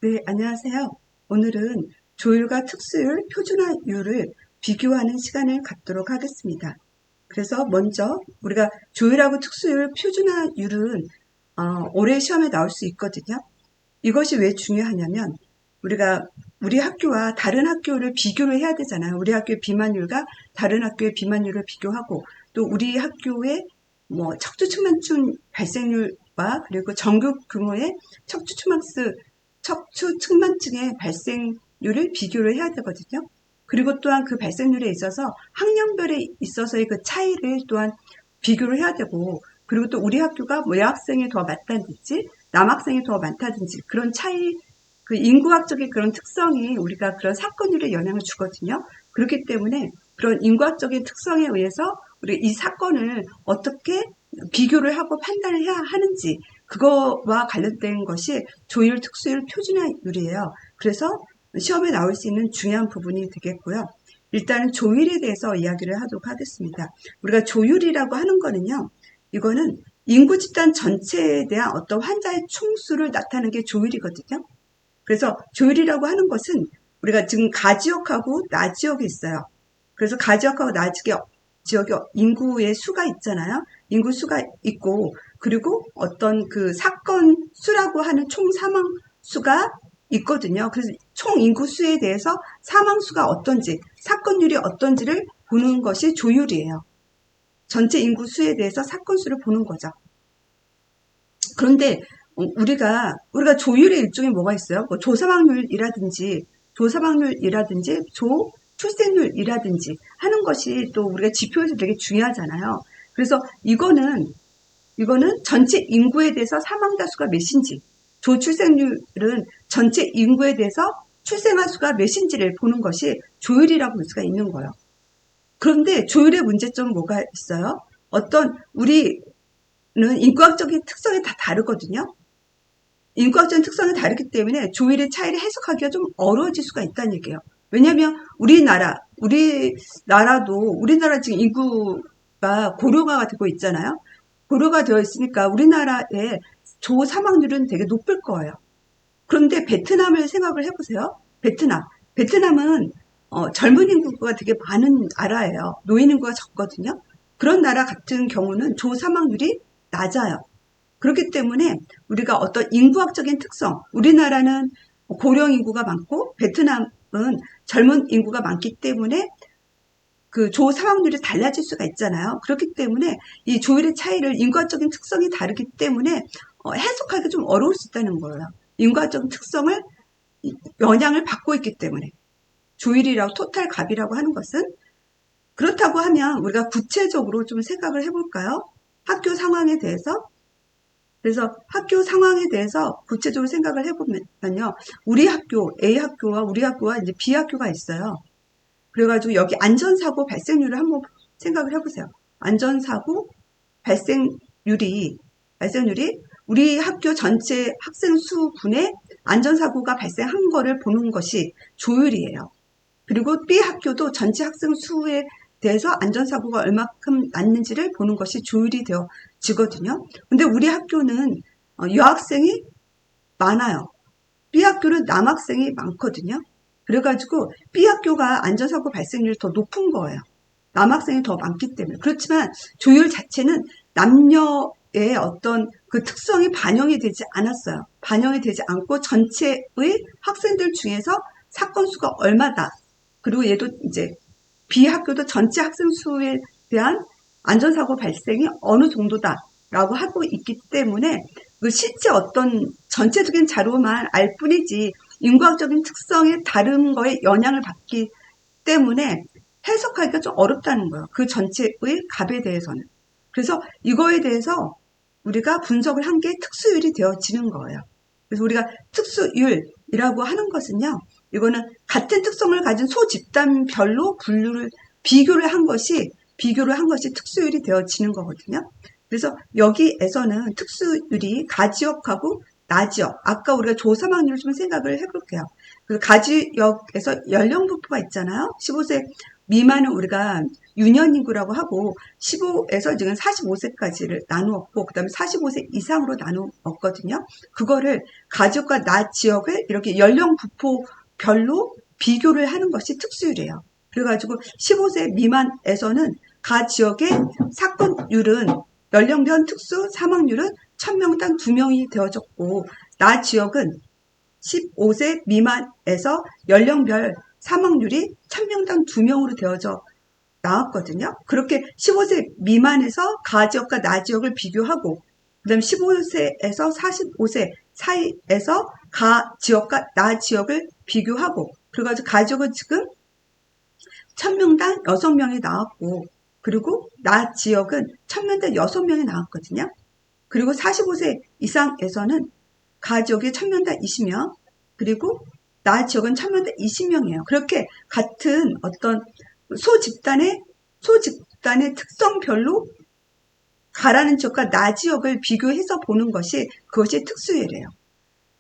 네, 안녕하세요. 오늘은 조율과 특수율, 표준화율을 비교하는 시간을 갖도록 하겠습니다. 그래서 먼저 우리가 조율하고 특수율, 표준화율은 올해 시험에 나올 수 있거든요. 이것이 왜 중요하냐면 우리가 우리 학교와 다른 학교를 비교를 해야 되잖아요. 우리 학교의 비만율과 다른 학교의 비만율을 비교하고 또 우리 학교의 척추측만증 발생률과 그리고 전국 규모의 척추측만증의 발생률을 비교를 해야 되거든요. 그리고 또한 그 발생률에 있어서 학년별에 있어서의 그 차이를 또한 비교를 해야 되고, 그리고 또 우리 학교가 여학생이 더 많다든지 남학생이 더 많다든지 그런 차이, 그 인구학적인 그런 특성이 우리가 그런 사건율에 영향을 주거든요. 그렇기 때문에 그런 인구학적인 특성에 의해서 우리 이 사건을 어떻게 비교를 하고 판단을 해야 하는지, 그거와 관련된 것이 조율, 특수율, 표준화율이에요. 그래서 시험에 나올 수 있는 중요한 부분이 되겠고요. 일단은 조율에 대해서 이야기를 하도록 하겠습니다. 우리가 조율이라고 하는 거는요, 이거는 인구 집단 전체에 대한 어떤 환자의 총수를 나타내는 게 조율이거든요. 그래서 조율이라고 하는 것은 우리가 지금 가지역하고 나지역이 있어요. 그래서 가지역하고 나지역의 인구의 수가 있잖아요. 인구 수가 있고, 그리고 어떤 그 사건 수라고 하는 총 사망 수가 있거든요. 그래서 총 인구 수에 대해서 사망 수가 어떤지, 사건율이 어떤지를 보는 것이 조율이에요. 전체 인구 수에 대해서 사건 수를 보는 거죠. 그런데 우리가 조율의 일종이 뭐가 있어요? 뭐 조사망률이라든지 출생률이라든지 하는 것이 또 우리가 지표에서 되게 중요하잖아요. 그래서 이거는 전체 인구에 대해서 사망자 수가 몇인지, 조출생률은 전체 인구에 대해서 출생아 수가 몇인지를 보는 것이 조율이라고 볼 수가 있는 거예요. 그런데 조율의 문제점은 뭐가 있어요? 우리는 인구학적인 특성이 다 다르거든요. 인구학적인 특성이 다르기 때문에 조율의 차이를 해석하기가 좀 어려워질 수가 있다는 얘기예요. 왜냐하면 우리나라 지금 인구가 고령화가 되고 있잖아요. 고령화 되어 있으니까 우리나라의 조 사망률은 되게 높을 거예요. 그런데 베트남을 생각을 해보세요. 베트남은 젊은 인구가 되게 많은 나라예요. 노인 인구가 적거든요. 그런 나라 같은 경우는 조 사망률이 낮아요. 그렇기 때문에 우리가 어떤 인구학적인 특성, 우리나라는 고령 인구가 많고 베트남은 젊은 인구가 많기 때문에 그 조 사망률이 달라질 수가 있잖아요. 그렇기 때문에 이 조율의 차이를, 인구학적인 특성이 다르기 때문에 해석하기 좀 어려울 수 있다는 거예요. 인구학적인 특성을 영향을 받고 있기 때문에 조율이라고, 토탈 값이라고 하는 것은. 그렇다고 하면 우리가 구체적으로 좀 생각을 해볼까요? 학교 상황에 대해서. 그래서 학교 상황에 대해서 구체적으로 생각을 해보면요. 우리 학교, A 학교와 우리 학교와 이제 B 학교가 있어요. 그래가지고 여기 안전사고 발생률을 한번 생각을 해보세요. 안전사고 발생률이 우리 학교 전체 학생 수분의 안전사고가 발생한 거를 보는 것이 조율이에요. 그리고 B 학교도 전체 학생 수에 대해서 안전사고가 얼마큼 났는지를 보는 것이 조율이 되어지거든요. 근데 우리 학교는 여학생이 많아요. B 학교는 남학생이 많거든요. 그래가지고 B 학교가 안전사고 발생률이 더 높은 거예요. 남학생이 더 많기 때문에. 그렇지만 조율 자체는 남녀의 어떤 그 특성이 반영이 되지 않았어요. 반영이 되지 않고 전체의 학생들 중에서 사건 수가 얼마다. 그리고 얘도 이제 B 학교도 전체 학생 수에 대한 안전사고 발생이 어느 정도다라고 하고 있기 때문에 그 실제 어떤 전체적인 자료만 알 뿐이지 인구학적인 특성이 다른 거에 영향을 받기 때문에 해석하기가 좀 어렵다는 거예요. 그 전체의 값에 대해서는. 그래서 이거에 대해서 우리가 분석을 한 게 특수율이 되어지는 거예요. 그래서 우리가 특수율이라고 하는 것은요, 이거는 같은 특성을 가진 소집단별로 비교를 한 것이 특수율이 되어지는 거거든요. 그래서 여기에서는 특수율이 가지역하고 나지역, 아까 우리가 조사망률을 좀 생각을 해볼게요. 그 가지역에서 연령분포가 있잖아요. 15세 미만은 우리가 유년 인구라고 하고 15에서 지금 45세까지를 나누었고 그다음에 45세 이상으로 나누었거든요. 그거를 가족과 나 지역을 이렇게 연령 부포별로 비교를 하는 것이 특수율이에요. 그래가지고 15세 미만에서는 가 지역의 사건율은 연령별 특수 사망률은 1000명당 2명이 되어졌고 나 지역은 15세 미만에서 연령별 사망률이 1000명당 2명으로 되어져 나왔거든요. 그렇게 15세 미만에서 가 지역과 나 지역을 비교하고 그 다음 15세에서 45세 사이에서 가 지역과 나 지역을 비교하고 그래가지고 가 지역은 지금 1000명당 6명이 나왔고 그리고 나 지역은 1000명당 6명이 나왔거든요. 그리고 45세 이상에서는 가 지역이 1000명당 20명 그리고 나 지역은 1000명당 20명이에요. 그렇게 같은 어떤 소집단의 특성별로 가라는 지역과 나 지역을 비교해서 보는 것이 그것이 특수율이에요.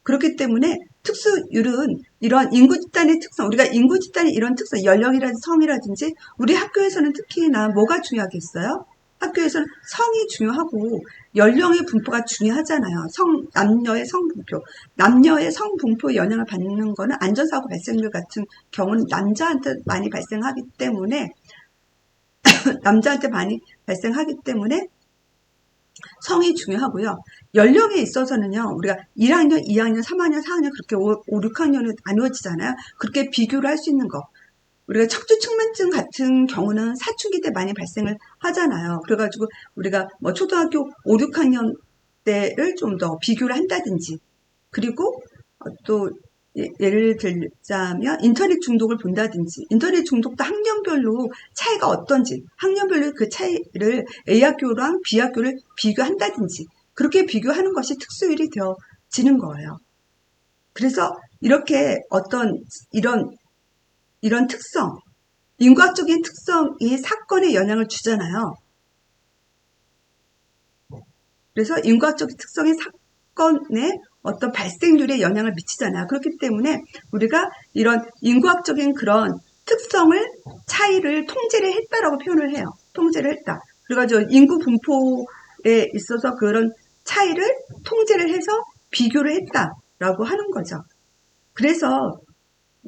그렇기 때문에 특수율은 이런 인구 집단의 특성, 우리가 인구 집단의 이런 특성, 연령이라든지 성이라든지 우리 학교에서는 특히나 뭐가 중요하겠어요? 학교에서는 성이 중요하고 연령의 분포가 중요하잖아요. 남녀의 성분포. 남녀의 성분포 영향을 받는 거는 안전사고 발생률 같은 경우는 남자한테 많이 발생하기 때문에 성이 중요하고요. 연령에 있어서는요, 우리가 1학년, 2학년, 3학년, 4학년 그렇게 5, 6학년은 나누어지잖아요. 그렇게 비교를 할 수 있는 거. 우리가 척추측만증 같은 경우는 사춘기 때 많이 발생을 하잖아요. 그래가지고 우리가 뭐 초등학교 5, 6학년 때를 좀 더 비교를 한다든지 그리고 또 예를 들자면 인터넷 중독을 본다든지 인터넷 중독도 학년별로 차이가 어떤지 학년별로 그 차이를 A학교랑 B학교를 비교한다든지 그렇게 비교하는 것이 특수율이 되어지는 거예요. 그래서 이렇게 어떤 이런 특성, 인과적인 특성이 사건에 영향을 주잖아요. 그래서 인과적 특성이 사건에 어떤 발생률에 영향을 미치잖아요. 그렇기 때문에 우리가 이런 인과학적인 그런 특성을 차이를 통제를 했다라고 표현을 해요. 통제를 했다. 그래가지고 인구 분포에 있어서 그런 차이를 통제를 해서 비교를 했다라고 하는 거죠. 그래서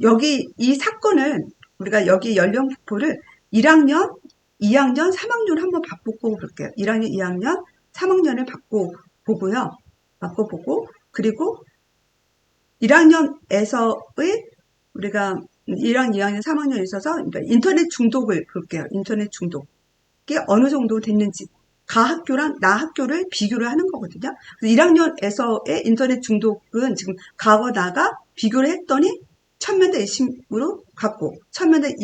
여기 이 사건을 우리가 여기 연령 분포를 1학년, 2학년, 3학년 한번 바꿔보고 볼게요. 1학년, 2학년, 3학년을 바꿔보고 그리고 1학년에서의 우리가 1학년, 2학년, 3학년에 있어서 그러니까 인터넷 중독을 볼게요. 인터넷 중독이 어느 정도 됐는지 가 학교랑 나 학교를 비교를 하는 거거든요. 그래서 1학년에서의 인터넷 중독은 지금 가와 나가 비교를 했더니 1000명대 20으로 갔고 1000명대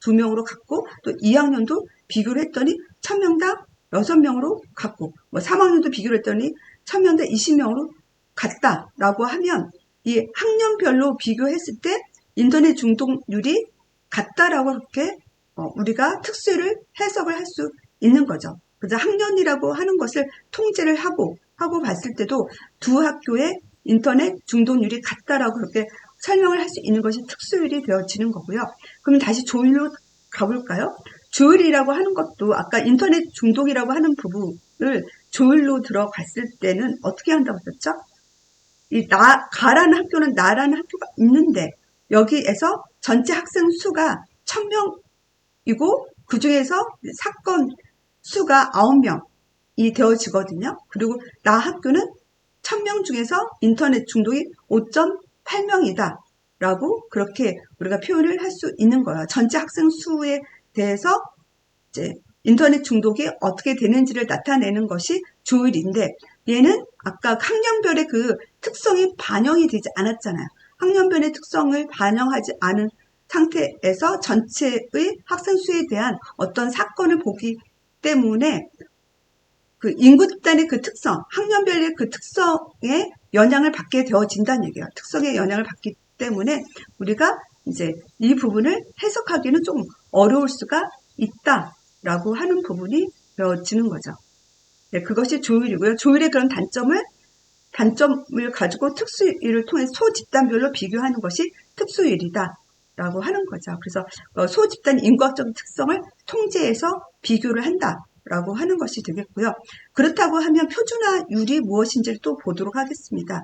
2명으로 갔고 또 2학년도 비교를 했더니 1000명당 6명으로 갔고 뭐 3학년도 비교를 했더니 1000명대 20명으로 갔다라고 하면 이 학년별로 비교했을 때 인터넷 중독률이 같다라고 그렇게 우리가 특수를 해석을 할 수 있는 거죠. 그래서 학년이라고 하는 것을 통제를 하고 봤을 때도 두 학교의 인터넷 중독률이 같다라고 그렇게 설명을 할 수 있는 것이 특수율이 되어지는 거고요. 그럼 다시 조율로 가볼까요? 조율이라고 하는 것도 아까 인터넷 중독이라고 하는 부분을 조율로 들어갔을 때는 어떻게 한다고 했었죠? 가라는 학교는 나라는 학교가 있는데 여기에서 전체 학생 수가 1000명이고 그 중에서 사건 수가 9명이 되어지거든요. 그리고 나 학교는 1000명 중에서 인터넷 중독이 5.8명이다. 라고 그렇게 우리가 표현을 할 수 있는 거예요. 전체 학생 수에 대해서 이제 인터넷 중독이 어떻게 되는지를 나타내는 것이 조율인데 얘는 아까 학년별의 그 특성이 반영이 되지 않았잖아요. 학년별의 특성을 반영하지 않은 상태에서 전체의 학생 수에 대한 어떤 사건을 보기 때문에 그 인구 집단의 그 특성, 학년별의 그 특성에 영향을 받게 되어진다는 얘기예요. 특성에 영향을 받기 때문에 우리가 이제 이 부분을 해석하기는 좀 어려울 수가 있다라고 하는 부분이 되어지는 거죠. 네, 그것이 조율이고요. 조율의 그런 단점을 가지고 특수율을 통해 소집단별로 비교하는 것이 특수율이다 라고 하는 거죠. 그래서 소집단 인과학적 특성을 통제해서 비교를 한다라고 하는 것이 되겠고요. 그렇다고 하면 표준화율이 무엇인지를 또 보도록 하겠습니다.